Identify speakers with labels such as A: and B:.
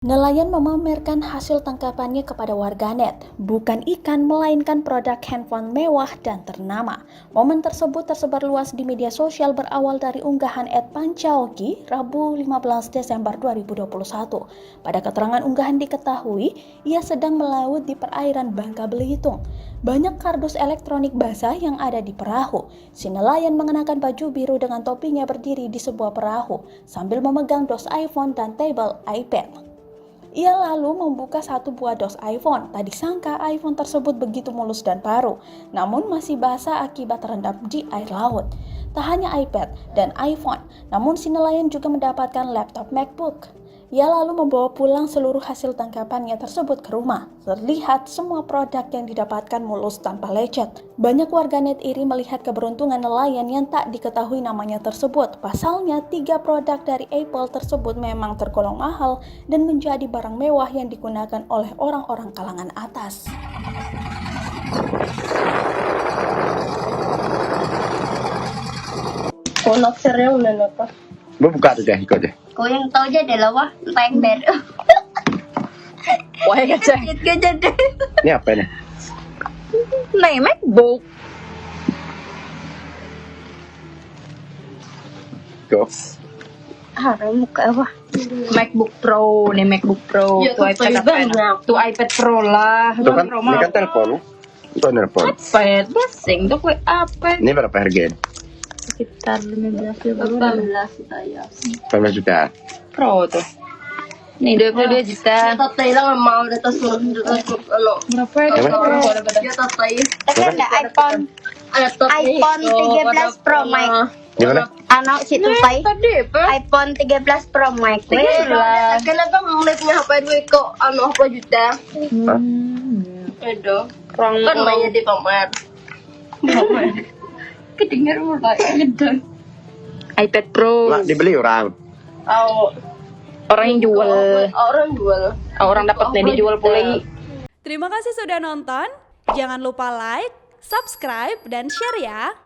A: Nelayan memamerkan hasil tangkapannya kepada warganet, bukan ikan melainkan produk handphone mewah dan ternama. Momen tersebut tersebar luas di media sosial berawal dari unggahan @pancaoki Rabu 15 Desember 2021. Pada keterangan unggahan diketahui, ia sedang melaut di perairan Bangka Belitung. Banyak kardus elektronik basah yang ada di perahu. Si nelayan mengenakan baju biru dengan topinya berdiri di sebuah perahu sambil memegang dos iPhone dan tabel iPad. Ia lalu membuka satu buah dos iPhone. Tak disangka iPhone tersebut begitu mulus dan baru, namun masih basah akibat terendam di air laut. Tak hanya iPad dan iPhone, namun si nelayan juga mendapatkan laptop MacBook. Ia lalu membawa pulang seluruh hasil tangkapannya tersebut ke rumah. Terlihat semua produk yang didapatkan mulus tanpa lecet. Banyak warganet iri melihat keberuntungan nelayan yang tak diketahui namanya tersebut. Pasalnya, 3 produk dari Apple tersebut memang tergolong mahal dan menjadi barang mewah yang digunakan oleh orang-orang kalangan atas.
B: Konak serial na to.
C: Buka tuh deh, ikut deh.
B: Kau yang tahu aja deh lah wah, tayang ber.
D: Wah ya cek.
B: Sakit ka jadi.
C: Ini apa nih?
D: Nih MacBook.
C: Go.
B: Haram muka wah.
D: MacBook Pro nih MacBook Pro.
B: Ya,
D: Tuh iPad
B: banyak.
D: Tuh iPad Pro lah.
C: Itu kan,
D: Pro
C: ini kan telepon. Itu telepon.
D: iPad basing tuh kayak apa?
C: Ini berapa harganya?
D: Sekitar 15
B: saya.
C: 15 juta.
D: Pro tuh. Nih 22 juta.
B: Tatay lang mau datas mo ano.
D: Berapa ya?
B: Ya tatay.
E: Tekan na iPhone iPhone 13 Pro Max.
C: Gimana?
E: Ano si Tutay?
D: Tadi apa?
E: iPhone 13 Pro Max.
B: Lah, kailan bang ulit niya pa ko ano apa juta. Edo.
D: Kurang
B: Kan maya di pamer.
D: kedengar mulai ngedon. iPad Pro.
C: Mak, dibeli orang.
D: Orang yang jual.
B: Orang jual.
D: Orang dapat nih dijual pula.
F: Terima kasih sudah nonton. Jangan lupa like, subscribe, dan share ya.